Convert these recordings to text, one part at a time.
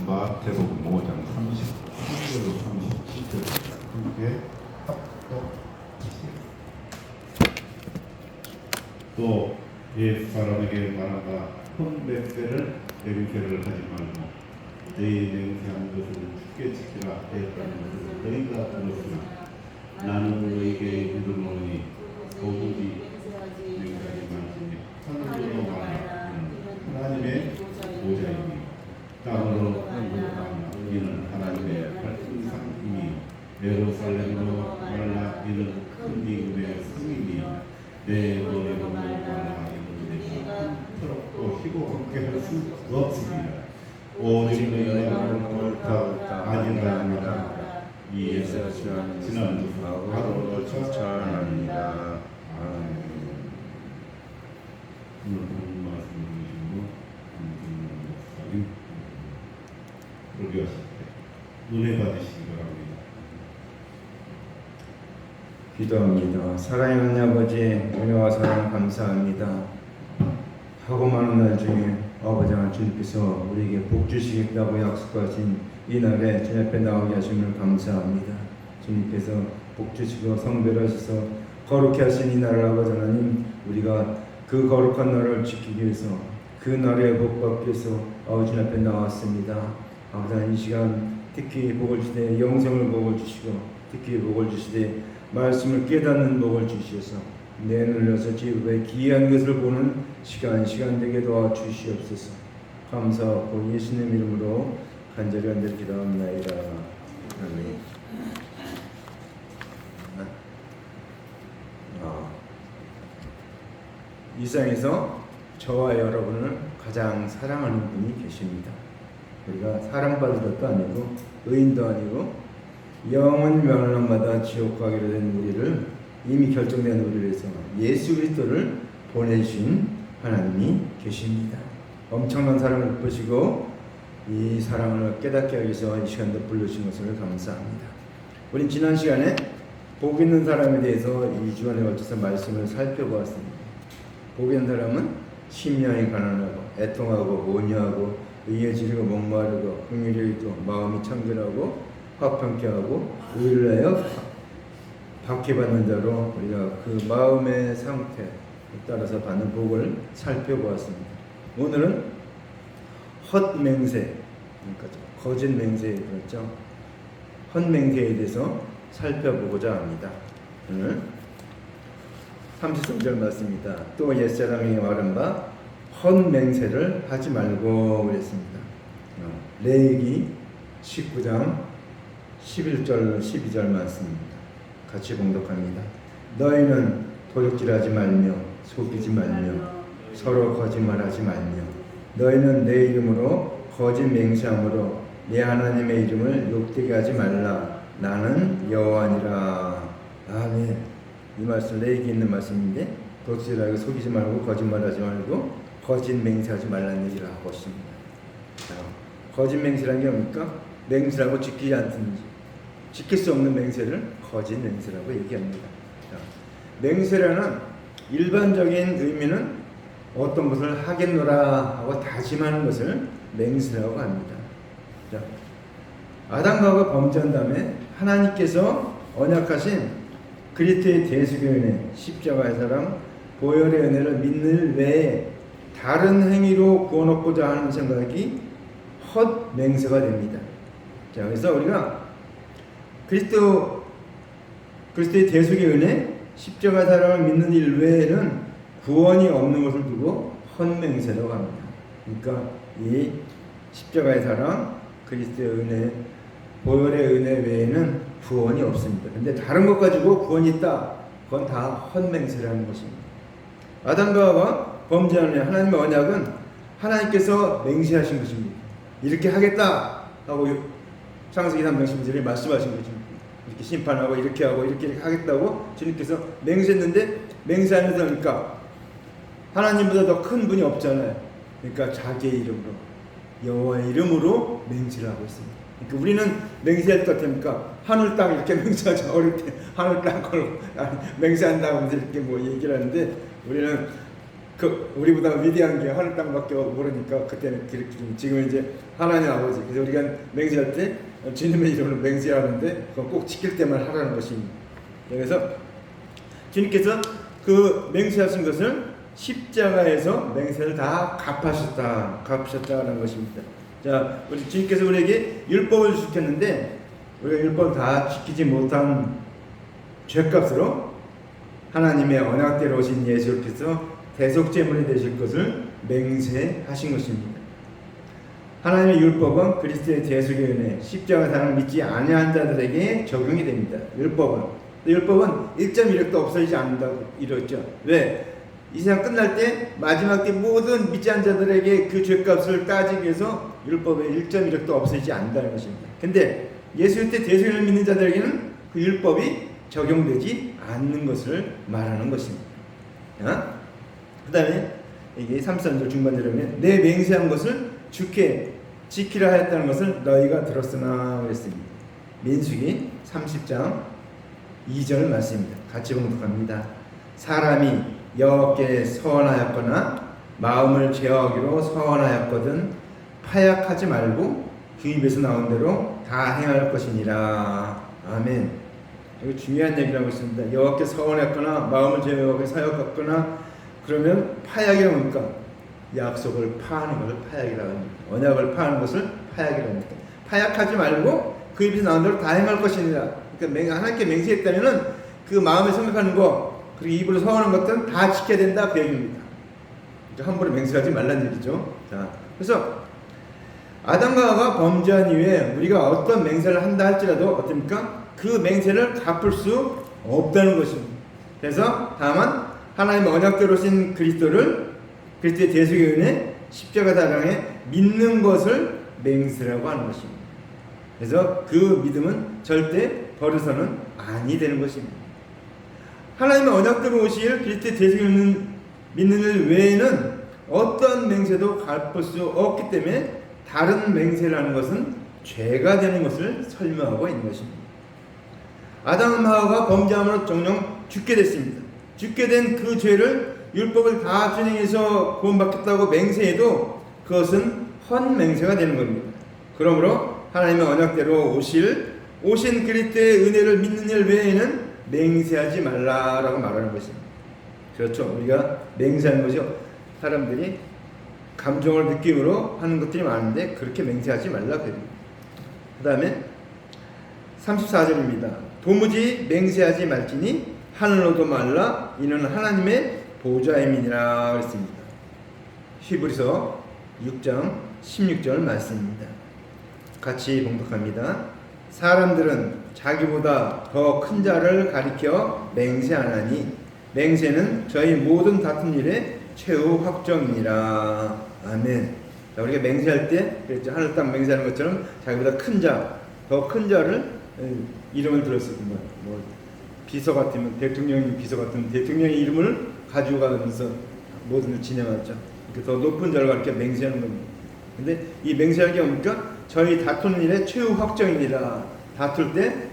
마태복음 5장 33절로 37절 함께 또 옛 사람에게 말하다 혼 맹세를 맹세를 하지 말고 내 맹세한 것을 죽게 지키라 하였다는 것을 너희가 들었으나 나는 너희에게 이르노니 도무지 맹세하지 말지니 하늘로 말하라 하나님의 보좌이니 땅으로 말하라 이는 하나님의 발등상이니 예루살렘으로 말하라 이는 큰 미국의 성이니 내 노래로 말하라 이는 내가 트럭도 희고 함께 할 수 없습니다. 오직 너희가 옳다 아니라 합니다. 이에서 지난 바로 쫓아납니다. 오늘 본 말씀 주시고 목사님 설교하실 때 은혜 받으시기 바랍니다. 기도합니다. 사랑하는 아버지, 은혜와 사랑 감사합니다. 하고 많은 날 중에 아버지 하나님 주님께서 우리에게 복 주시겠다고 약속하신 이 날에 주님 앞에 나오게 하심을 감사합니다. 주님께서 복 주시고 성별하셔서 거룩히 하신 이 날을 아버지 하나님 우리가 그 거룩한 날을 지키기 위해서 그 날의 복 받기 위해서 아버지 주님 앞에 나왔습니다. 아버지 하나님 이 시간 특히 복을 주시되 영생을 복을 주시고 특히 복을 주시되 말씀을 깨닫는 복을 주시어서 내 눈을 여서 지혜의 기이한 것을 보는 시간 되게 도와주시옵소서. 감사하고 예수님 이름으로 간절히 기도합나이다. 아멘. 이 세상에서 저와 여러분을 가장 사랑하는 분이 계십니다. 우리가 사랑받을 것도 아니고 의인도 아니고 영원 멸망마다 지옥 가기로 된 우리를 이미 결정된 우리를 위해서 예수 그리스도를 보내주신 하나님이 계십니다. 엄청난 사랑을 베푸시고 이 사랑을 깨닫게 하기 위해서 이 시간도 불러주신 것을 감사합니다. 우린 지난 시간에 복 있는 사람에 대해서 2주간에 걸쳐서 말씀을 살펴보았습니다. 복 있는 사람은 심령이 가난하고 애통하고 온유하고 의에 지르고 목마르고 긍휼이 있고 마음이 청결하고 화평케 하고 의를 하여 박해받는 자로 우리가 그 마음의 상태에 따라서 받는 복을 살펴보았습니다. 오늘은 헛맹세, 그러니까 거짓 맹세, 그렇죠? 헛맹세에 대해서 살펴보고자 합니다. 오늘 33절 말씀입니다. 또 옛사람이 말한 바 헛맹세를 하지 말고 그랬습니다. 레위기 19장 11절 12절 말씀입니다. 같이 봉독합니다. 너희는 도둑질하지 말며 속이지 말며 서로 거짓말하지 말며 너희는 내 이름으로 거짓 맹세함으로 내 하나님의 이름을 욕되게 하지 말라. 나는 여호와니라. 아멘. 이 말씀 레위기에 있는 말씀인데 도둑질하고 속이지 말고 거짓말하지 말고 거짓 맹세하지 말라는 얘기를 하고 있습니다. 거짓 맹세라는 게 뭡니까? 맹세라고 지키지 않든지 지킬 수 없는 맹세를 거짓 맹세라고 얘기합니다. 맹세라는 일반적인 의미는 어떤 것을 하겠노라 하고 다짐하는 것을 맹세라고 합니다. 자, 아담과 하와가 범죄한 다음에 하나님께서 언약하신 그리스도의 대속의 은혜, 십자가의 사랑, 보혈의 은혜를 믿는 외에 다른 행위로 구원 얻고자 하는 생각이 헛 맹세가 됩니다. 자, 그래서 우리가 그리스도의 대속의 은혜, 십자가 사랑을 믿는 일 외에는 구원이 없는 것을 두고 헛맹세라고 합니다. 그러니까 이 십자가의 사랑, 그리스도의 은혜, 보혈의 은혜 외에는 구원이 없습니다. 근데 다른 것 가지고 구원이 있다. 그건 다 헛맹세라는 것입니다. 아담과 하와가 범죄한 후에 하나님의 언약은 하나님께서 맹세하신 것입니다. 이렇게 하겠다 하고 창세기 3장 12절에 말씀하신 것입니다. 이렇게 심판하고 이렇게 하고 이렇게 하겠다고 주님께서 맹세했는데 맹세하면서 그러니까 하나님보다 더 큰 분이 없잖아요. 그러니까 자기의 이름으로 여호와의 이름으로 맹세를 하고 있습니다. 그러니까 우리는 맹세할 것 같으니까 하늘 땅 이렇게 맹세하죠. 어릴 때 하늘 땅 걸 맹세한다고 이렇게 뭐 얘기를 하는데 우리는 그 우리보다 위대한 게 하늘 땅밖에 모르니까 그때는 지금 이제 하나님 아버지. 그래서 우리가 맹세할 때 주님의 이름으로 맹세하는데 그거 꼭 지킬 때만 하라는 것입니다. 그래서 주님께서 그 맹세하신 것을 십자가에서 맹세를 다 갚으셨다는 것입니다. 자, 우리 주님께서 우리에게 율법을 주셨는데 우리가 율법을 다 지키지 못한 죄값으로 하나님의 언약대로 오신 예수께서 대속제물이 되실 것을 맹세하신 것입니다. 하나님의 율법은 그리스도의 대속의 은혜, 십자가 사랑을 믿지 아니한 자들에게 적용이 됩니다. 율법은 1.1획도 없어지지 않는다고 이랬죠. 왜? 이 세상 끝날 때 마지막 때 모든 믿지 않은 자들에게 그 죄값을 따지기 위해서 율법의 1.1획도 없어지지 않는다는 것입니다. 근데 예수 때 대속을 믿는 자들에게는 그 율법이 적용되지 않는 것을 말하는 것입니다. 그 다음에 이게 33절 중반절에 보면 내 맹세한 것을 주께 지키라 하였다는 것을 너희가 들었으나 그랬습니다. 민수기 30장 2절 말씀입니다. 같이 봉독합니다. 사람이 여호와께 서원하였거나 마음을 제어하기로 서원하였거든 파약하지 말고 그 입에서 나온 대로 다 행할 것이니라. 아멘. 이거 중요한 얘기라고 있습니다. 여호와께 서원했거나 마음을 제어하고 사역했거나 그러면 파약이라고 하니까 약속을 파하는 것을 파약이라고 합니다. 언약을 파하는 것을 파약이라고 합니다. 파약하지 말고 그 입에서 나온 대로 다 행할 것이니라. 그러니까 하나님께 맹세했다면은 그 마음에 생각하는 거 그리고 입으로 서원한 것들은 다 지켜야 된다 그 얘기입니다. 그러니까 함부로 맹세하지 말라는 얘기죠. 자, 그래서 아담과 하와가 범죄한 이후에 우리가 어떤 맹세를 한다 할지라도 어떻습니까? 그 맹세를 갚을 수 없다는 것입니다. 그래서 다만 하나님의 언약대로 오신 그리스도의 대속의 은혜 십자가 사랑에 믿는 것을 맹세라고 하는 것입니다. 그래서 그 믿음은 절대 버려서는 아니 되는 것입니다. 하나님의 언약대로 오실 그리스도의 대속을 믿는 일 외에는 어떤 맹세도 갚을 수 없기 때문에 다른 맹세를 하는 것은 죄가 되는 것을 설명하고 있는 것입니다. 아담과 하와가 범죄함으로 정령 죽게 됐습니다. 죽게 된 그 죄를 율법을 다 준행해서 구원받겠다고 맹세해도 그것은 헛맹세가 되는 겁니다. 그러므로 하나님의 언약대로 오신 그리스도의 은혜를 믿는 일 외에는 맹세하지 말라라고 말하는 것입니다. 그렇죠. 우리가 맹세하는 것이요. 사람들이 감정을 느낌으로 하는 것들이 많은데 그렇게 맹세하지 말라 그럽니다. 그 다음에 34절입니다. 도무지 맹세하지 말지니 하늘로도 말라 이는 하나님의 보좌임이니라 그랬습니다. 히브리서 6장 16절 말씀입니다. 같이 봉독합니다. 사람들은 자기보다 더 큰 자를 가리켜 맹세하나니 맹세는 저희 모든 다툰 일의 최후 확정이니라. 아멘. 자, 우리가 맹세할 때 그랬죠. 하늘 땅 맹세하는 것처럼 자기보다 큰 자, 더 큰 자를 이름을 들었을 때 뭐 비서 같으면 대통령이 비서 같은 대통령의 이름을 가지고 가면서 모든 걸 진행하죠. 더 높은 자를 가리켜 맹세하는 겁니다. 근데 이 맹세하는 게 뭡니까? 저희 다투는 일의 최후 확정이니라. 다툴 때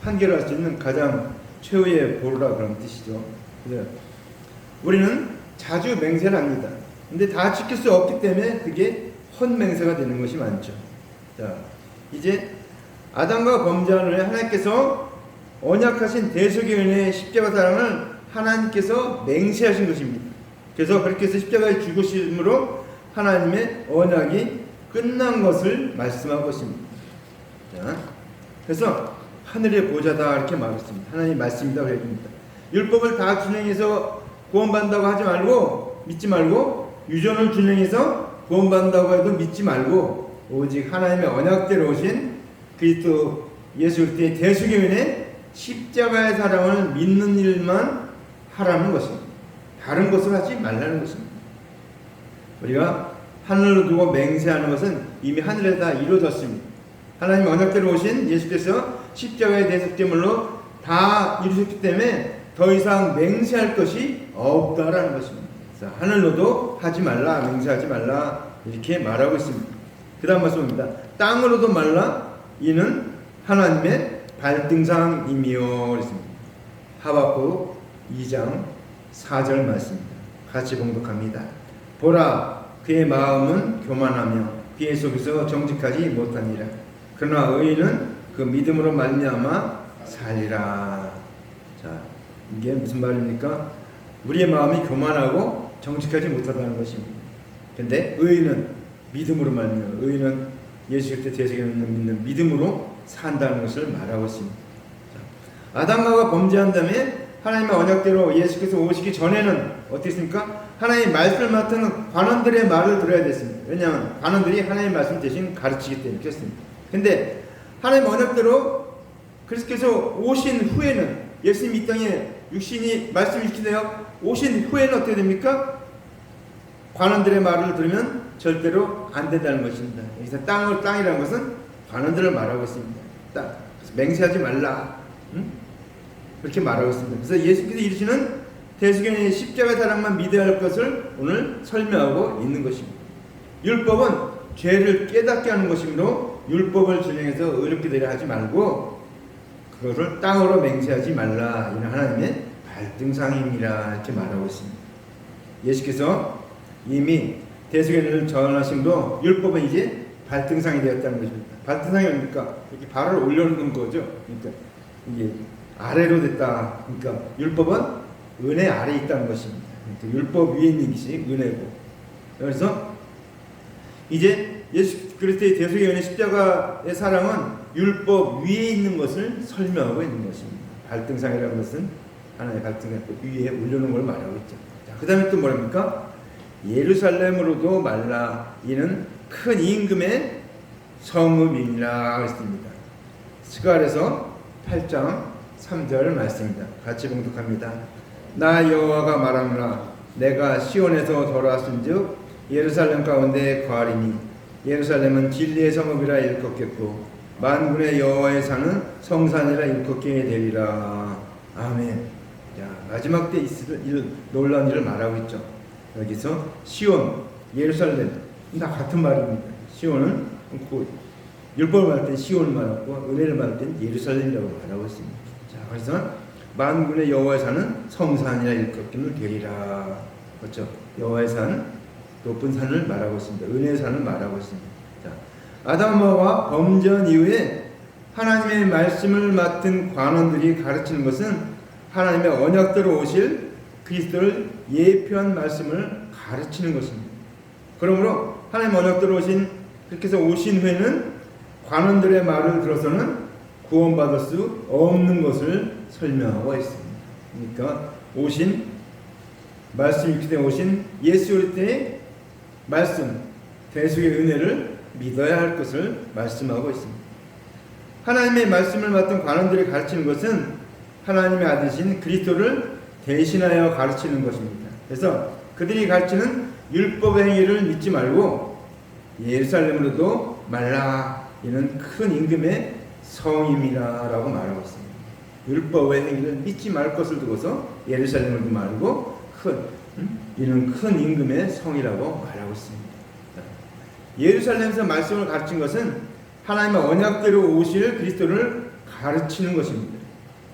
판결할 수 있는 가장 최후의 보루라 그런 뜻이죠. 그래서 우리는 자주 맹세를 합니다. 근데 다 지킬 수 없기 때문에 그게 헛맹세가 되는 것이 많죠. 자, 이제 아담과 범죄한 후에 하나님께서 언약하신 대속의 은혜의 십자가 사랑을 하나님께서 맹세하신 것입니다. 그래서 그렇게 해서 십자가에 죽으심으로 하나님의 언약이 끝난 것을 말씀하고 있습니다. 자, 그래서 하늘의 보좌다 이렇게 말했습니다. 하나님 말씀이다 그랬습니다. 율법을 다 준행해서 구원받는다고 하지 말고 믿지 말고 유전을 준행해서 구원받는다고 해도 믿지 말고 오직 하나님의 언약대로 오신 그리스도 예수 그리스도의 대속의 은혜 십자가의 사랑을 믿는 일만 하라는 것입니다. 다른 것을 하지 말라는 것입니다. 우리가 하늘로 두고 맹세하는 것은 이미 하늘에 다 이루어졌습니다. 하나님 언약대로 오신 예수께서 십자가의 대속제물로 다 이루셨기 때문에 더 이상 맹세할 것이 없다라는 것입니다. 그래서 하늘로도 하지 말라, 맹세하지 말라 이렇게 말하고 있습니다. 그 다음 말씀입니다. 땅으로도 말라 이는 하나님의 발등상이며 그랬습니다. 하박국 2장 4절 말씀입니다. 같이 봉독합니다. 보라, 그의 마음은 교만하며 비애 속에서 정직하지 못하니라. 그러나 의인은 그 믿음으로 말미암아 살리라. 자, 이게 무슨 말입니까? 우리의 마음이 교만하고 정직하지 못하다는 것입니다. 근데 의인은 믿음으로 말미암아, 의인은 예수 그리스도 대속에 믿는 믿음으로 산다는 것을 말하고 있습니다. 자, 아담과 범죄한 다음에 하나님의 언약대로 예수께서 오시기 전에는 어떻게 했습니까? 하나님의 말씀을 맡은 관원들의 말을 들어야 됐습니다. 왜냐하면 관원들이 하나님의 말씀 대신 가르치기 때문에 그렇습니다. 근데 하나님의 언약대로 그리스도께서 오신 후에는, 예수님이 이 땅에 육신이 말씀을 지키되어 오신 후에는 어떻게 됩니까? 관원들의 말을 들으면 절대로 안 된다는 것입니다. 여기서 땅이라는 것은 관원들을 말하고 있습니다. 땅. 그래서 맹세하지 말라. 그렇게 말하고 있습니다. 그래서 예수께서 이르시는 대속의 십자가 사랑만 믿어야 할 것을 오늘 설명하고 있는 것입니다. 율법은 죄를 깨닫게 하는 것이므로 율법을 준행해서 의롭게 되려 하지 말고 그것을 땅으로 맹세하지 말라. 이는 하나님의 발등상임이라 이렇게 말하고 있습니다. 예수께서 이미 대속의 전하심으로 율법은 이제 발등상이 되었다는 것입니다. 발등상이 뭡니까? 이렇게 발을 올려놓는 거죠. 그러니까 이게 아래로 됐다. 그러니까 율법은 은혜 아래에 있다는 것입니다. 그러니까 율법 위에 있는 것이 은혜고. 그래서 이제 예수 그리스도의 대속의 은혜 십자가의 사랑은 율법 위에 있는 것을 설명하고 있는 것입니다. 발등상이라는 것은 하나의 발등상 위에 올려놓은 걸 말하고 있죠. 자, 그 다음에 또 뭐랍니까? 예루살렘으로도 말라. 이는 큰 임금의 성읍이니라 했습니다. 스가랴서 8장 3절 말씀입니다. 같이 봉독합니다. 나 여호와가 말하노라. 내가 시온에서 돌아왔은즉 예루살렘 가운데 거하리니 예루살렘은 진리의 성읍이라 일컫겠고 만군의 여호와의 산은 성산이라 일컫게 되리라. 아멘. 자, 마지막 때 있을 놀라운 일을 말하고 있죠. 여기서 시온, 예루살렘 다 같은 말입니다. 시온은 율법을 말할 때 시온을 말하고 은혜를 말할 때 예루살렘이라고 말하고 있습니다. 자, 그래서 만군의 여호와의 산은 성산이라 일컫기를 되리라. 그렇죠? 여호와의 산, 높은 산을 말하고 있습니다. 은혜의 산을 말하고 있습니다. 자, 아담과 범죄한 이후에 하나님의 말씀을 맡은 관원들이 가르치는 것은 하나님의 언약대로 오실 그리스도를 예표한 말씀을 가르치는 것입니다. 그러므로 하나님 언약대로 그렇게 해서 오신 후에는 관원들의 말을 들어서는 구원받을 수 없는 것을 설명하고 있습니다. 그러니까 말씀 육신에 오신 예수 그리스도의 말씀, 대속의 은혜를 믿어야 할 것을 말씀하고 있습니다. 하나님의 말씀을 맡은 관원들이 가르치는 것은 하나님의 아들이신 그리스도를 대신하여 가르치는 것입니다. 그래서 그들이 가르치는 율법의 행위를 믿지 말고 예루살렘으로도 말라. 이는 큰 임금의 성임이라고 말하고 있습니다. 율법의 행위를 믿지 말 것을 두고서 예루살렘으로도 말고 이는 큰 임금의 성이라고 말하고 있습니다. 예루살렘에서 말씀을 가르친 것은 하나님의 언약대로 오실 그리스도를 가르치는 것입니다.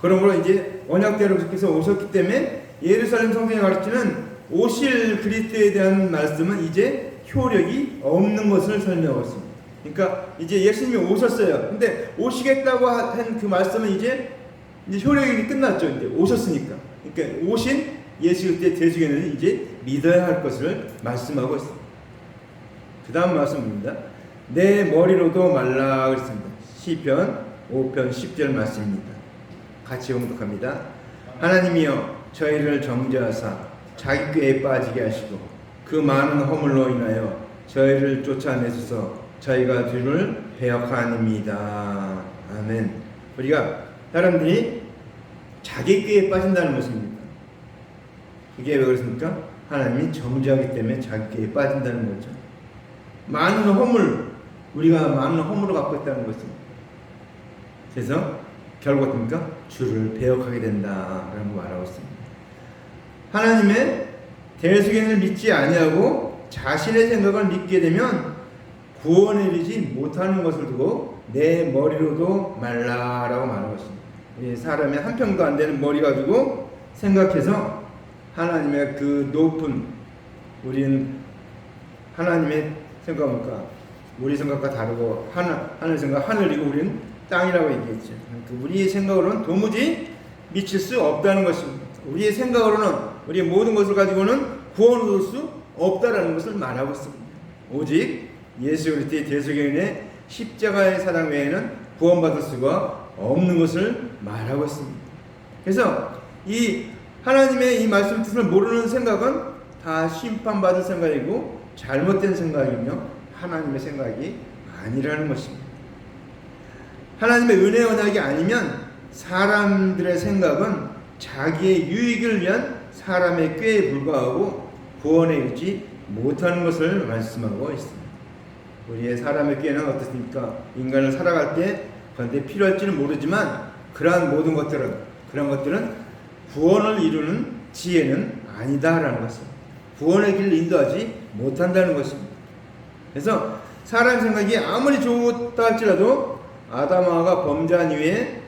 그러므로 이제 언약대로 그리스도께서 오셨기 때문에 예루살렘 성경에 가르치는 오실 그리스도에 대한 말씀은 이제 효력이 없는 것을 설명하고 있습니다. 그러니까 이제 예수님이 오셨어요. 근데 오시겠다고 한 그 말씀은 이제 효력이 끝났죠. 이제 오셨으니까. 그러니까 오신 예수 그리스도의 대속에는 이제 믿어야 할 것을 말씀하고 있습니다. 그 다음 말씀입니다. 내 머리로도 말라 그랬습니다. 시편 5편 10절 말씀입니다. 같이 봉독합니다. 하나님이여 저희를 정죄하사 자기 꾀에 빠지게 하시고 그 많은 허물로 인하여 저희를 쫓아내소서. 저희가 뒤를 배역하니이다. 아멘. 우리가 사람들이 자기 꾀에 빠진다는 것입니다. 이게 왜 그렇습니까? 하나님이 정죄하기 때문에 자기 꾀에 빠진다는 거죠. 많은 허물, 우리가 많은 허물을 갖고 있다는 것입니다. 그래서 결국 어떻습니까? 주를 배역하게 된다라고 말하고 있습니다. 하나님의 대속행을 믿지 아니하고 자신의 생각을 믿게 되면 구원에 이르지 못하는 것을 두고 내 머리로도 말라라고 말하고 있습니다. 사람의 한 평도 안 되는 머리 가지고 생각해서 하나님의 그 높은, 우리는 하나님의 생각과 우리 생각과 다르고, 하늘 생각 하늘이고 우리는 땅이라고 얘기했죠. 그러니까 우리의 생각으로는 도무지 미칠 수 없다는 것입니다. 우리의 생각으로는, 우리의 모든 것을 가지고는 구원을 얻을 수 없다라는 것을 말하고 있습니다. 오직 예수 그리스도의 대속의 은혜, 십자가의 사랑 외에는 구원받을 수가 없는 것을 말하고 있습니다. 그래서 이 하나님의 이 말씀 뜻을 모르는 생각은 다 심판받을 생각이고 잘못된 생각이며 하나님의 생각이 아니라는 것입니다. 하나님의 은혜 언약이 아니면 사람들의 생각은 자기의 유익을 위한 사람의 꾀에 불과하고 구원에 이르지 못하는 것을 말씀하고 있습니다. 우리의 사람의 꾀는 어떻습니까? 인간을 살아갈 때 그런데 필요할지는 모르지만 그러한 모든 것들은, 그런 것들은 구원을 이루는 지혜는 아니다라는 것입니다. 구원의 길을 인도하지 못한다는 것입니다. 그래서 사람 생각이 아무리 좋다 할지라도 아담하가 범죄한 이후에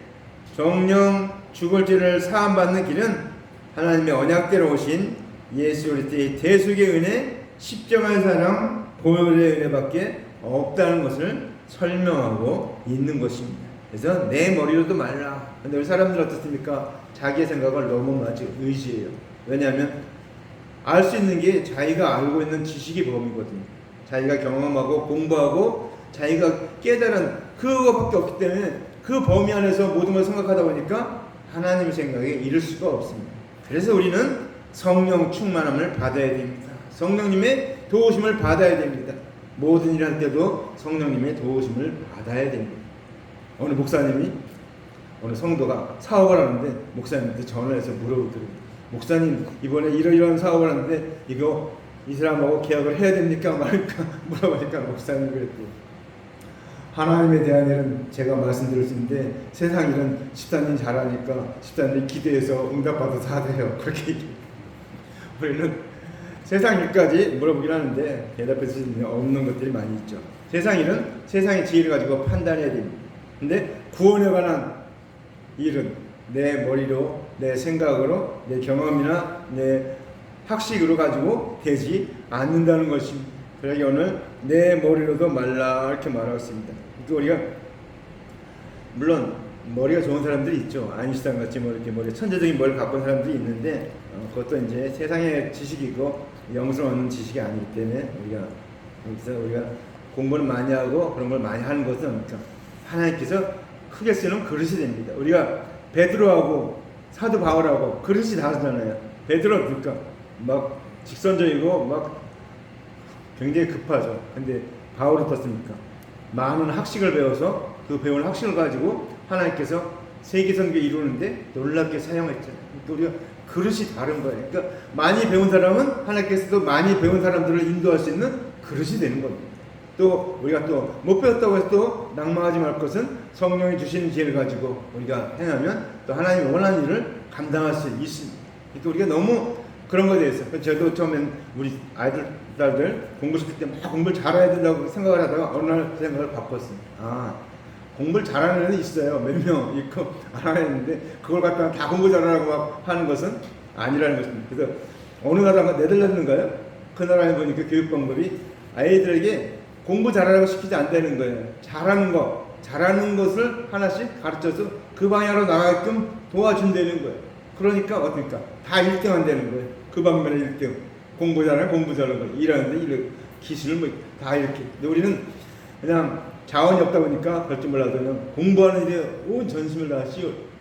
정령 죽을 죄를 사함받는 길은 하나님의 언약대로 오신 예수 그리스도의 대속의 은혜, 십자가의 사랑, 보혈의 은혜밖에 없다는 것을 설명하고 있는 것입니다. 그래서 내 머리로도 말라. 근데 우리 사람들은 어떻습니까? 자기의 생각을 너무 많이 의지해요. 왜냐하면 알 수 있는 게 자기가 알고 있는 지식의 범위거든요. 자기가 경험하고 공부하고 자기가 깨달은 그거밖에 없기 때문에 그 범위 안에서 모든 걸 생각하다 보니까 하나님의 생각에 이를 수가 없습니다. 그래서 우리는 성령 충만함을 받아야 됩니다. 성령님의 도우심을 받아야 됩니다. 모든 일 할 때도 성령님의 도우심을 받아야 됩니다. 어느 목사님이, 어느 성도가 사업을 하는데 목사님한테 전화를 해서 물어보더라고요. 목사님, 이번에 이러이러한 사업을 하는데 이거 이 사람하고 계약을 해야 됩니까? 말까? 물어보니까 목사님이 그랬대요. 하나님에 대한 일은 제가 말씀드릴 수 있는데 세상 일은 집사님 잘하니까 집사님 기도해서 응답받아서 하세요. 그렇게 얘기해요. 우리는 세상 일까지 물어보긴 하는데 대답해 줄 수 없는 것들이 많이 있죠. 세상 일은 세상의 지혜를 가지고 판단해야 됩니다. 근데 구원에 관한 일은 내 머리로, 내 생각으로, 내 경험이나 내 학식으로 가지고 되지 않는다는 것입니다. 그러기 오늘 내 머리로도 말라 이렇게 말하고 있습니다. 그러니까 우리가 물론 머리가 좋은 사람들이 있죠. 아인슈타인 같이 뭐 이렇게 머리 천재적인 머리를 갖고 있는 사람들이 있는데 그것도 이제 세상의 지식이고 영성 없는 지식이 아니기 때문에 우리가 공부를 많이 하고 그런 걸 많이 하는 것은 그러니까 하나님께서 크게 쓰는 그릇이 됩니다. 우리가 베드로하고 사도 바울하고 그릇이 다르잖아요. 베드로 그러니까 막 직선적이고 막 굉장히 급하죠. 근데 바울은 어떻습니까? 많은 학식을 배워서 그 배운 학식을 가지고 하나님께서 세계 선교 이루는데 놀랍게 사용했잖아요. 그러니까 우리가 그릇이 다른 거예요. 그러니까 많이 배운 사람은 하나님께서도 많이 배운 사람들을 인도할 수 있는 그릇이 되는 겁니다. 또 우리가 또 못 배웠다고 해서 또 낭망하지 말 것은 성령이 주시는 지혜를 가지고 우리가 행하면 또 하나님이 원하는 일을 감당할 수 있습니다. 그러니까 우리가 너무 그런 거에 대해서 저도 처음엔 우리 딸들 공부시킬 때 막 공부를 잘해야 된다고 생각을 하다가 어느 날 그 생각을 바꿨습니다. 공부를 잘하는 애는 있어요. 몇 명 있고 안 하는데 그걸 갖다가 다 공부 잘하라고 막 하는 것은 아니라는 것입니다. 그래서 어느 나라가 네덜란드인가요? 그 나라에 보니까 교육 방법이 아이들에게 공부 잘하라고 시키지 않다는 거예요. 잘하는 것을 하나씩 가르쳐서 그 방향으로 나가게끔 도와준다는 거예요. 그러니까 어떻습니까? 다 1등 한다는 거예요. 그 방면에 1등. 공부 잘하는 거. 일하는데 기술을 뭐 다 이렇게. 근데 우리는 그냥 자원이 없다 보니까 그럴 줄 몰라도 그냥 공부하는 일에 온 전심을 다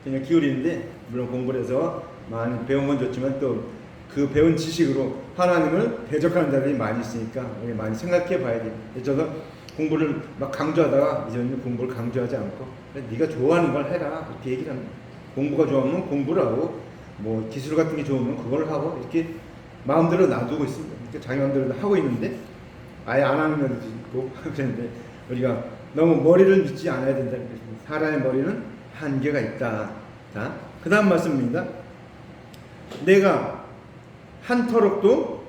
그냥 기울이는데 물론 공부를 해서 많이 배운 건 좋지만 또 그 배운 지식으로 하나님을 대적하는 자들이 많이 있으니까 우리 많이 생각해 봐야 돼요. 저도 공부를 막 강조하다가 이제는 공부를 강조하지 않고 네가 좋아하는 걸 해라 이렇게 얘기를 합니다. 공부가 좋으면 공부를 하고 뭐 기술 같은 게 좋으면 그걸 하고 이렇게 마음대로 놔두고 있습니다. 그러니까 자기 마음대로 하고 있는데 아예 안 하는 면도 있고 그런데 우리가 너무 머리를 믿지 않아야 된다는 것입니다. 사람의 머리는 한계가 있다. 자, 그 다음 말씀입니다. 내가 한 터럭도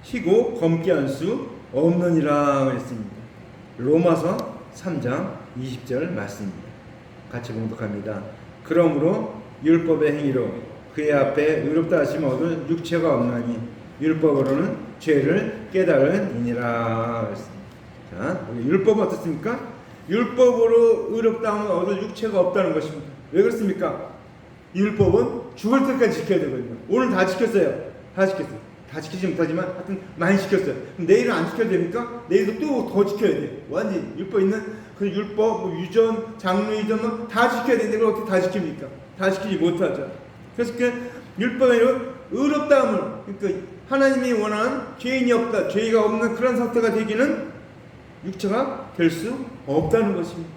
희고 검게 할 수 없느니라 그랬습니다. 로마서 3장 20절 말씀입니다. 같이 봉독합니다. 그러므로 율법의 행위로 그의 앞에 의롭다 하시면 얻을 육체가 없나니 율법으로는 죄를 깨달으니라. 자, 율법은 어떻습니까? 율법으로 의롭다 하면 얻을 육체가 없다는 것입니다. 왜 그렇습니까? 율법은 죽을 때까지 지켜야 되거든요. 오늘 다 지켰어요. 다 지켰어요. 다 지키지 못하지만 하여튼 많이 지켰어요. 그럼 내일은 안 지켜야 됩니까? 내일도 또 더 지켜야 돼요. 완전히 율법 있는 그 율법, 뭐 유전, 장로 유전 뭐 다 지켜야 되는데 그걸 어떻게 다 지킵니까? 다 지키지 못하죠. 그래서 그 율법의 의롭다함을, 그러니까 하나님이 원하는 죄인이 없다, 죄가 없는 그런 상태가 되기는 육체가 될 수 없다는 것입니다.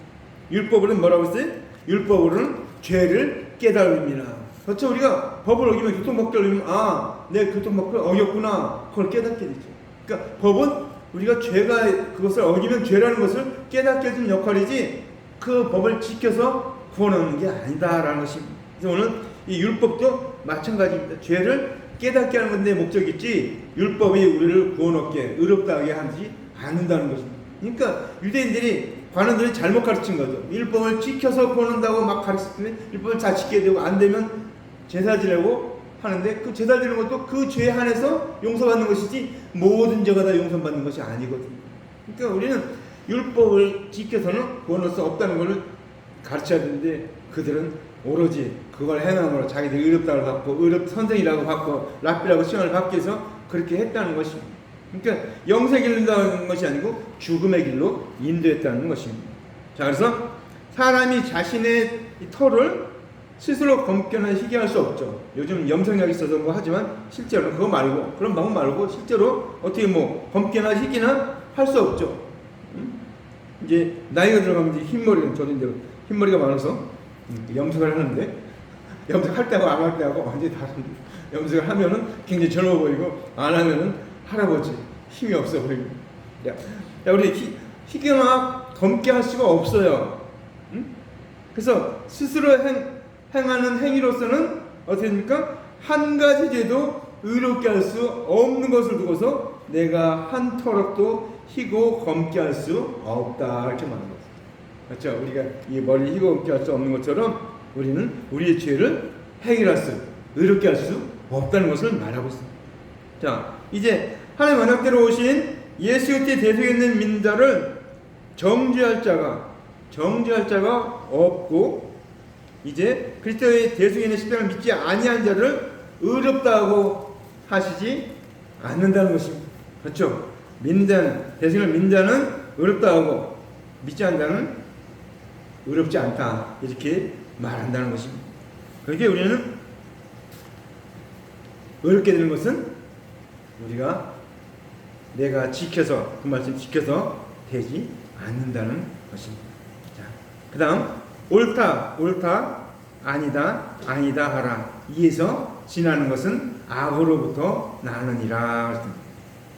율법으로는 뭐라고 했어요? 율법으로는 죄를 깨달음이라. 그렇죠? 우리가 법을 어기면, 교통법규를 어기면, 아, 내가 교통법규를 어겼구나, 그걸 깨닫게 되죠. 그러니까 법은 우리가 죄가, 그것을 어기면 죄라는 것을 깨닫게 해주는 역할이지, 그 법을 지켜서 구원하는 게 아니다라는 것입니다. 그래서 오늘 이 율법도 마찬가지입니다. 죄를 깨닫게 하는 건데 목적이지, 율법이 우리를 구원 얻게, 의롭다 하게 하지 않는다는 것입니다. 그러니까 유대인들이, 관원들이 잘못 가르친 거죠. 율법을 지켜서 구원한다고 막 가르쳤더니 율법을 다 지켜야 되고, 안 되면 제사 지내고 하는데, 그 제사 지내는 것도 그 죄에 한해서 용서받는 것이지 모든 죄가 다 용서받는 것이 아니거든요. 그러니까 우리는 율법을 지켜서는 구원할 수 없다는 것을 가르쳐야 되는데, 그들은 오로지 그걸 행함으로 자기들 의롭다고 받고, 의롭 선생이라고 받고, 랍비라고 칭함을 받기 위해서 그렇게 했다는 것입니다. 그러니까 영생의 길로 인도하는 것이 아니고 죽음의 길로 인도했다는 것입니다. 자, 그래서 사람이 자신의 털을 스스로 검거나 희게할 수 없죠. 요즘 염색약이 있어서 뭐 하지만 실제로는 그거 말고, 그런 방법 말고 실제로 어떻게 뭐 검거나 희기나 할 수 없죠. 이제 나이가 들어가면 이제 흰머리가, 저도 이제 흰머리가 많아서 염색을 하는데, 염색할 때하고 안 할 때하고 완전히 다른데, 염색을 하면은 굉장히 젊어 보이고 안 하면은 할아버지, 힘이 없어 보이고. 야, 우리 희귀나 검게 할 수가 없어요. 응? 그래서 스스로 행하는 행위로서는 어떻게 됩니까? 한 가지 죄도 의롭게 할 수 없는 것을 두고서 내가 한 터럭도 희고 검게 할 수 없다, 이렇게 말하는 거죠. 그렇죠? 우리가 이 머리 희고 검게 할 수 없는 것처럼 우리는 우리의 죄를 해결할 수, 의롭게 할 수 없다는 것을 말하고 있습니다. 자, 이제 하나님 언약대로 오신 예수 그리스도의 대속에 있는 민자를 정죄할 자가 없고, 이제 그리스도의 대속에 있는 십자가를 믿지 아니한 자를 의롭다 하고 하시지 않는다는 것입니다. 그렇죠? 대속을 믿는 자는 의롭다 하고 믿지 않는 자는 의롭지 않다, 이렇게 말한다는 것입니다. 그렇게 우리는 의롭게 되는 것은 내가 지켜서, 그 말씀 지켜서 되지 않는다는 것입니다. 자, 그 다음 옳다 아니다 하라. 이에서 지나는 것은 악으로부터 나느니라.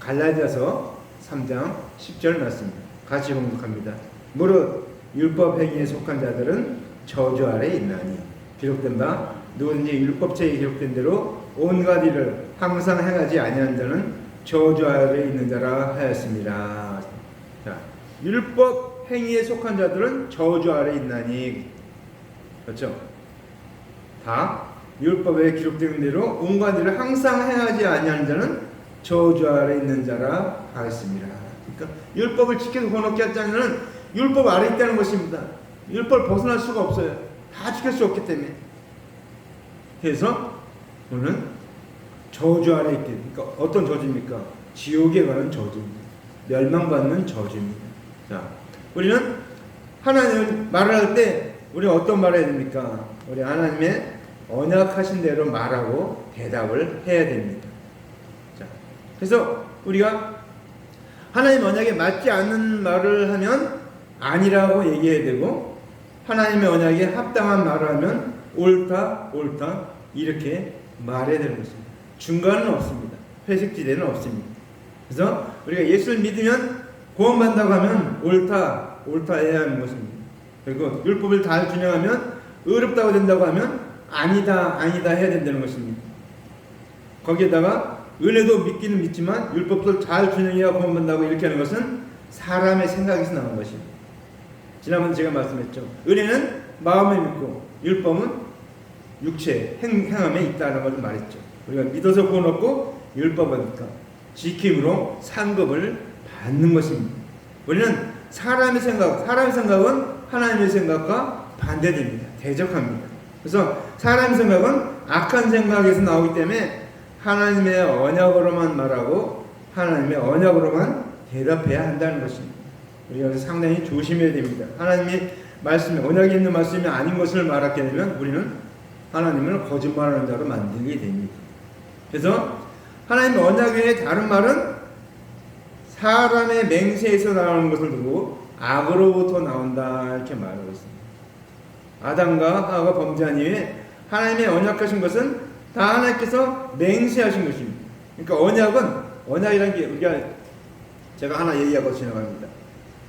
갈라디아서 3장 10절 말씀입니다. 같이 봉독합니다. 무릇 율법 행위에 속한 자들은 저주 아래 있나니 기록된 바 누구든지 율법책에 기록된 대로 온갖 일을 항상 행하지 아니한 자는 저주 아래 있는 자라 하였습니다. 자, 율법 행위에 속한 자들은 저주 아래 있나니, 그렇죠? 다 율법에 기록된 대로 온갖 일을 항상 행하지 아니한 자는 저주 아래 있는 자라 하였습니다. 그러니까 율법을 지켜서 구원 얻게 할 자는 율법 아래 있다는 것입니다. 율법을 벗어날 수가 없어요. 다 지킬 수 없기 때문에. 그래서 우리는 저주 아래 있게, 그러니까 어떤 저주입니까? 지옥에 가는 저주입니다. 멸망받는 저주입니다. 자, 우리는 하나님을 말을 할 때 우리는 어떤 말을 해야 됩니까? 우리 하나님의 언약하신 대로 말하고 대답을 해야 됩니다. 자, 그래서 우리가 하나님 언약에 맞지 않는 말을 하면 아니라고 얘기해야 되고, 하나님의 언약에 합당한 말을 하면 옳다 이렇게 말해야 되는 것입니다. 중간은 없습니다. 회색지대는 없습니다. 그래서 우리가 예수를 믿으면 구원받는다고 하면 옳다 해야 하는 것입니다. 그리고 율법을 잘 준행하면 의롭다고 된다고 하면 아니다 해야 된다는 것입니다. 거기에다가 은혜도 믿기는 믿지만 율법도 잘 준행해야 구원받는다고 이렇게 하는 것은 사람의 생각에서 나온 것입니다. 지난번에 제가 말씀했죠. 은혜는 마음에 믿고 율법은 육체 행함에 있다는 걸 말했죠. 우리가 믿어서 구원 얻고 율법은 지킴으로 상급을 받는 것입니다. 우리는 사람의 생각은 하나님의 생각과 반대됩니다. 대적합니다. 그래서 사람의 생각은 악한 생각에서 나오기 때문에 하나님의 언약으로만 말하고 하나님의 언약으로만 대답해야 한다는 것입니다. 우리가 상당히 조심해야 됩니다. 하나님의 말씀이 언약이 있는 말씀이 아닌 것을 말하게 되면 우리는 하나님을 거짓말하는 자로 만들게 됩니다. 그래서 하나님의 언약 외에 다른 말은 사람의 맹세에서 나오는 것을 두고 악으로부터 나온다 이렇게 말하고 있습니다. 아담과 하와가 범죄한 이후에 하나님의 언약하신 것은 다 하나님께서 맹세하신 것입니다. 그러니까 언약이라는 게 제가 하나 얘기하고 지나갑니다.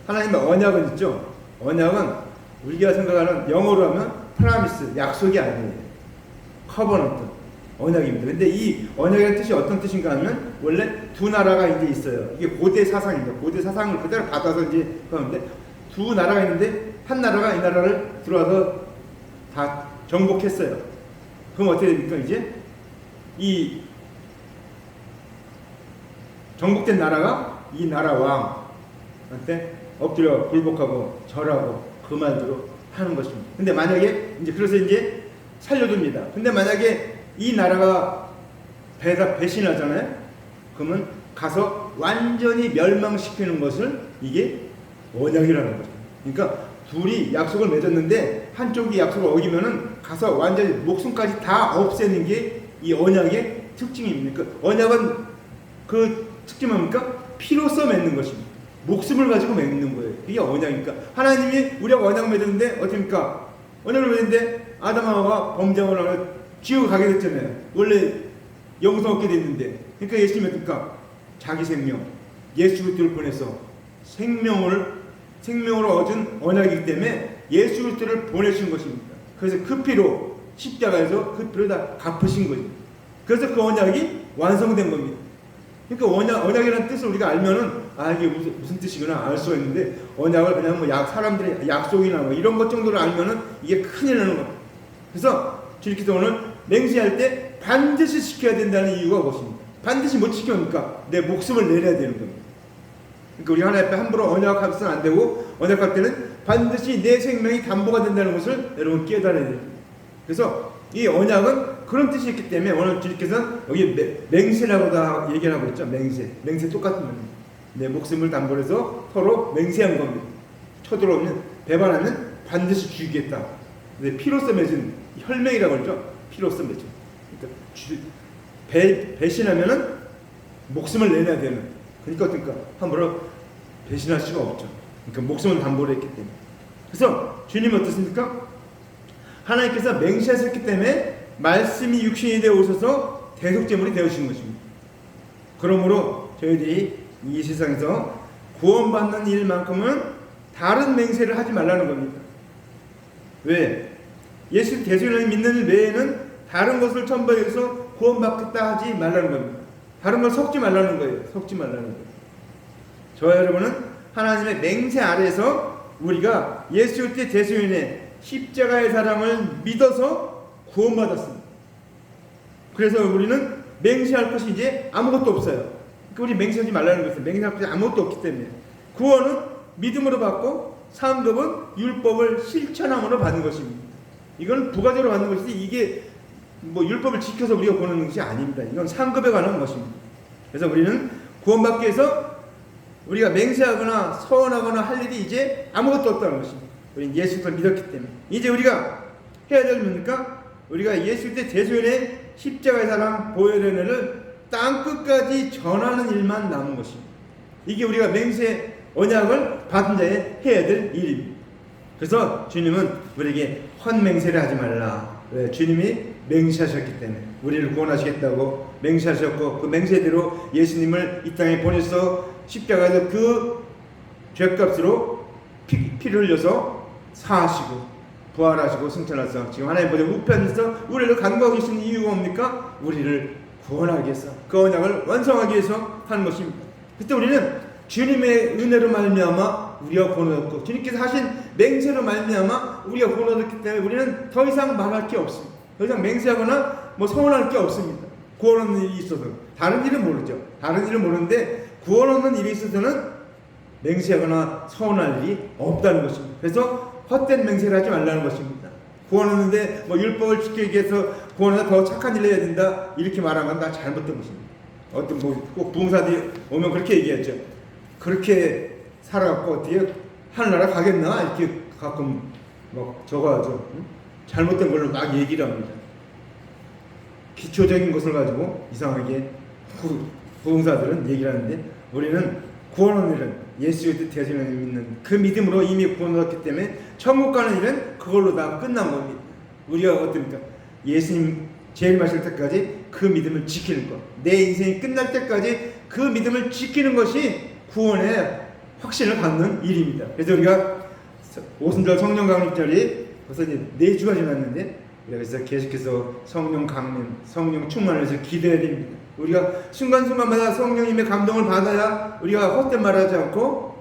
하나님의 언약은 있죠. 언약은 우리가 생각하는 영어로 하면 프라미스, 약속이 아니에요. 커버넌트, 언약입니다. 근데 이 언약의 뜻이 어떤 뜻인가 하면 원래 두 나라가 이제 있어요. 이게 고대 사상입니다. 고대 사상을 그대로 받아서 이제 하는데 두 나라가 있는데 한 나라가 이 나라를 들어와서 다 정복했어요. 그럼 어떻게 됩니까? 이제 이 정복된 나라가 이 나라 왕한테 엎드려 굴복하고 절하고 그 말대로 하는 것입니다. 근데 만약에 그래서 이제 살려둡니다. 근데 만약에 이 나라가 배신하잖아요. 그러면 가서 완전히 멸망시키는 것을 이게 언약이라는 거죠. 그러니까 둘이 약속을 맺었는데 한쪽이 약속을 어기면은 가서 완전히 목숨까지 다 없애는 게 이 언약의 특징입니다. 그 언약은 그 특징이 뭡니까? 피로써 맺는 것입니다. 목숨을 가지고 맺는 거예요. 이게 언약이니까 하나님이 우리가 언약 맺었는데 어떻습니까? 언약을 맺었는데 아담하고 범죄를 하고 지옥 가게 됐잖아요. 원래 영생 얻게 됐는데 그러니까 예수님이 어떻습니까? 자기 생명 예수 그리스도를 보내서 생명으로 얻은 언약이기 때문에 예수 그리스도를 보내신 것입니다. 그래서 그 피로 십자가에서 그 피로 다 갚으신 거죠. 그래서 그 언약이 완성된 겁니다. 그러니까 언약이라는 뜻을 우리가 알면은 이게 무슨 뜻이구나 알 수가 있는데 언약을 그냥 뭐 사람들의 약속이나 뭐 이런 것 정도로 알면은 이게 큰일 나는 겁니다. 그래서 주님께서 오늘 맹세할 때 반드시 지켜야 된다는 이유가 무엇입니까? 반드시 못 지켜니까 내 목숨을 내려야 되는 겁니다. 그러니까 우리 하나님 앞에 함부로 언약하면서는 안 되고 언약할 때는 반드시 내 생명이 담보가 된다는 것을 여러분 깨달아야 됩니다. 그래서 이 언약은 그런 뜻이 있기 때문에 오늘 주님께서는 여기 맹세라고 다 얘기를 하고 있죠. 맹세 똑같은 겁니다. 내 목숨을 담보로 해서 서로 맹세한 겁니다. 쳐들어오면 배반하면 반드시 죽이겠다. 근데 피로써 맺은 혈맹이라고 그러죠. 피로써 맺은. 그러니까 배신하면은 목숨을 내놔야 되는. 그러니까 어떨까? 함부로 배신할 수가 없죠. 그러니까 목숨을 담보로 했기 때문에. 그래서 주님은 어떻습니까? 하나님께서 맹세하셨기 때문에 말씀이 육신이 되어 오셔서 대속제물이 되어주신 것입니다. 그러므로 저희들이 이 세상에서 구원받는 일만큼은 다른 맹세를 하지 말라는 겁니다. 왜? 예수 대속을 믿는 일 외에는 다른 것을 첨부해서 구원받겠다 하지 말라는 겁니다. 다른 걸 섞지 말라는 거예요. 섞지 말라는 거예요. 저와 여러분은 하나님의 맹세 아래에서 우리가 예수 그리스도의 대속인의 십자가의 사랑을 믿어서 구원받았습니다. 그래서 우리는 맹세할 것이 이제 아무것도 없어요. 그러니까 우리 맹세하지 말라는 것은 맹세할 것이 아무것도 없기 때문에 구원은 믿음으로 받고 상급은 율법을 실천함으로 받는 것입니다. 이건 부가적으로 받는 것이지 이게 뭐 율법을 지켜서 우리가 보는 것이 아닙니다. 이건 상급에 관한 것입니다. 그래서 우리는 구원받기 위해서 우리가 맹세하거나 서원하거나 할 일이 이제 아무것도 없다는 것입니다. 우리는 예수를 믿었기 때문에 이제 우리가 해야 될 뭡니까? 우리가 예수 때 대속인의 십자가의 사랑 보혈의 은혜를 땅끝까지 전하는 일만 남은 것입니다. 이게 우리가 맹세 언약을 받은 자의 해야 될 일입니다. 그래서 주님은 우리에게 헛맹세를 하지 말라. 왜? 주님이 맹세하셨기 때문에 우리를 구원하시겠다고 맹세하셨고 그 맹세대로 예수님을 이 땅에 보내서 십자가에서 그 죄값으로 피를 흘려서 사하시고 부활하시고 승천하셔서 지금 하나님 보좌 우편에서 우리를 간구하고 계시는 이유가 뭡니까? 우리를 구원하기 위해서 그 언약을 완성하기 위해서 하는 것입니다. 그때 우리는 주님의 은혜로 말미암아 우리가 구원을 얻고 주님께서 하신 맹세로 말미암아 우리가 구원을 얻었기 때문에 우리는 더 이상 말할 게 없습니다. 더 이상 맹세하거나 뭐 서운할 게 없습니다. 구원 얻는 일이 있어서. 다른 일은 모르죠. 다른 일은 모르는데 구원 얻는 일이 있어서는 맹세하거나 서운할 일이 없다는 것입니다. 그래서 헛된 맹세를 하지 말라는 것입니다. 구원 얻는데 뭐 율법을 지키기 위해서 구원해서 더 착한 일을 해야 된다 이렇게 말하는 건 다 잘못된 것입니다. 어떤 꼭 부흥사들이 오면 그렇게 얘기했죠. 그렇게 살아갖고 어떻게 하늘나라 가겠나 이렇게 가끔 막 적어가지고 잘못된 걸로 막 얘기를 합니다. 기초적인 것을 가지고 이상하게 부흥사들은 얘기를 하는데 우리는 구원 얻는 일은 예수의 뜻하시는 믿는 그 믿음으로 이미 구원 얻었기 때문에 천국 가는 일은 그걸로 다 끝난 겁니다. 우리가 어떻습니까? 예수님 재림하실 때까지 그 믿음을 지키는 것, 내 인생이 끝날 때까지 그 믿음을 지키는 것이 구원의 확신을 갖는 일입니다. 그래서 우리가 오순절 성령 강림절이 벌써 이제 4주가 지났는데 그래서 계속해서 성령 강림, 성령 충만을 위해서 기도해야 됩니다. 우리가 순간순간마다 성령님의 감동을 받아야 우리가 헛된 말을 하지 않고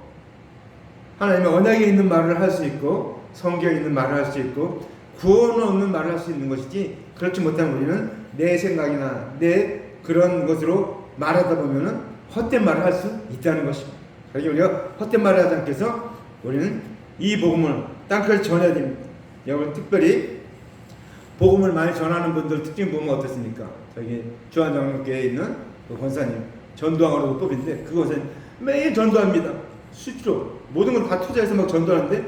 하나님의 언약에 있는 말을 할 수 있고 성경에 있는 말을 할 수 있고 구원 얻는 말을 할 수 있는 것이지, 그렇지 못하면 우리는 내 생각이나 내 그런 것으로 말하다 보면은 헛된 말을 할 수 있다는 것입니다. 그러니까 우리가 헛된 말을 하지 않기 위해서 우리는 이 복음을 땅끝까지 전해야 됩니다. 여러분 특별히 복음을 많이 전하는 분들 특징 보면 어떻습니까? 저기 주한장로교회에 있는 그 권사님 전도왕으로 뽑인데 그것은 매일 전도합니다. 수시로 모든 걸 다 투자해서 막 전도하는데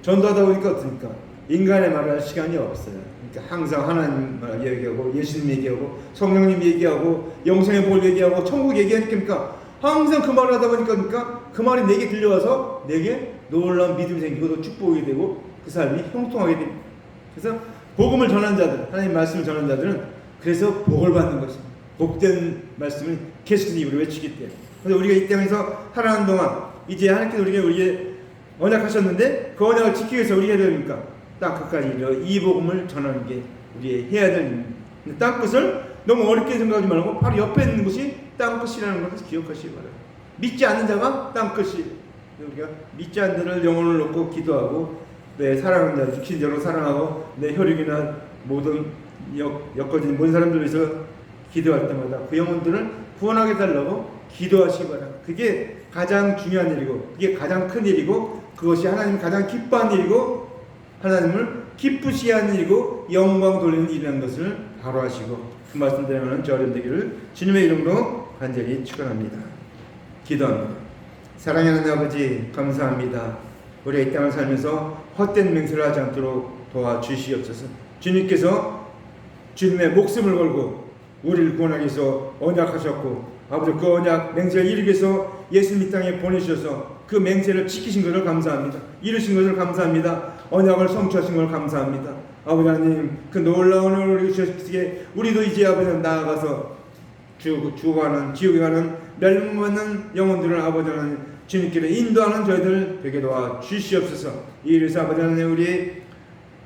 전도하다 보니까 어떻습니까? 인간의 말을 할 시간이 없어요. 그러니까 항상 하나님 말 얘기하고 예수님 얘기하고 성령님 얘기하고 영생의 복을 얘기하고 천국 얘기하니까 항상 그 말을 하다 보니까 그러니까 그 말이 내게 들려와서 내게 놀라운 믿음이 생기고 또 축복이 되고 그 삶이 형통하게 됩니다. 그래서 복음을 전하는 자들, 하나님 말씀을 전하는 자들은 그래서 복을 받는 것입니다. 복된 말씀을 계속해서 입으로 외치기 때문에. 그래서 우리가 이 땅에서 살아가는 동안 이제 하나님께서 우리에게 언약하셨는데 그 언약을 지키기 위해서 우리가 해야 됩니까? 땅끝까지 이 복음을 전하는 게 우리의 해야 될 일입니다. 땅끝을 너무 어렵게 생각하지 말고 바로 옆에 있는 것이 땅끝이라는 것을 기억하시기 바랍니다. 믿지 않는 자가 땅끝이, 우리가 믿지 않는 자를 영혼을 놓고 기도하고 내 사랑하는 자, 육신 자로 사랑하고 내 혈육이나 모든 엮어진 모든 사람들을 위해서 기도할 때마다 그 영혼들을 구원하게 달라고 기도하시기 바랍니다. 그게 가장 중요한 일이고 그게 가장 큰 일이고 그것이 하나님이 가장 기뻐하는 일이고 하나님을 기쁘시게 하는 일이고 영광 돌리는 일이라는 것을 바로 하시고 그 말씀대로는 저를 되기를 주님의 이름으로 간절히 축원합니다. 기도합니다. 사랑하는 아버지 감사합니다. 우리가 이 땅을 살면서 헛된 맹세를 하지 않도록 도와주시옵소서. 주님께서 주님의 목숨을 걸고 우리를 구원하기 위해서 언약하셨고 아버지 그 언약 맹세를 이루기 위해서 예수님 이 땅에 보내주셔서 그 맹세를 지키신 것을 감사합니다. 이루신 것을 감사합니다. 언약을 성취하신 것을 감사합니다. 아버지 하나님 그 놀라운 은혜를 주시기에 우리도 이제 아버지 나아가서 죽어가는 지옥에 가는 멸망받는 영혼들을 아버지 하나님 주님께로 인도하는 저희들 되게 도와 주시옵소서. 이래서 아버지 하나님 우리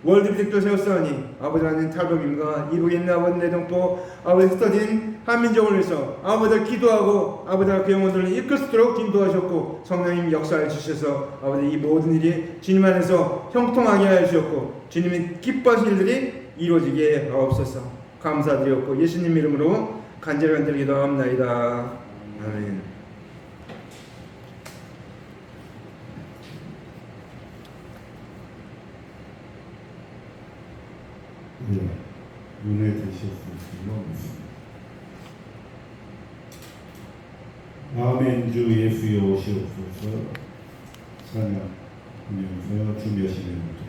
월드비틱도 세웠사오니 아버지 하나님 탈북민과 이북에 있는 아버지 내동포 아버지 흩어진 한민족을 위해서 아버지 기도하고 아버지 그 영혼들을 이끌 수 있도록 인도하셨고 성령님 역사해 주셔서 아버지 이 모든 일이 주님 안에서 형통하게 하여 주셨고 주님이 기뻐하신 일들이 이루어지게 하옵소서. 감사드렸고 예수님 이름으로 간절히 기도합나이다. 아멘. 네, 은혜 되셨으면 믿습니다. 아멘. 주 예수여 오시옵소서. 찬양하면서 준비하시는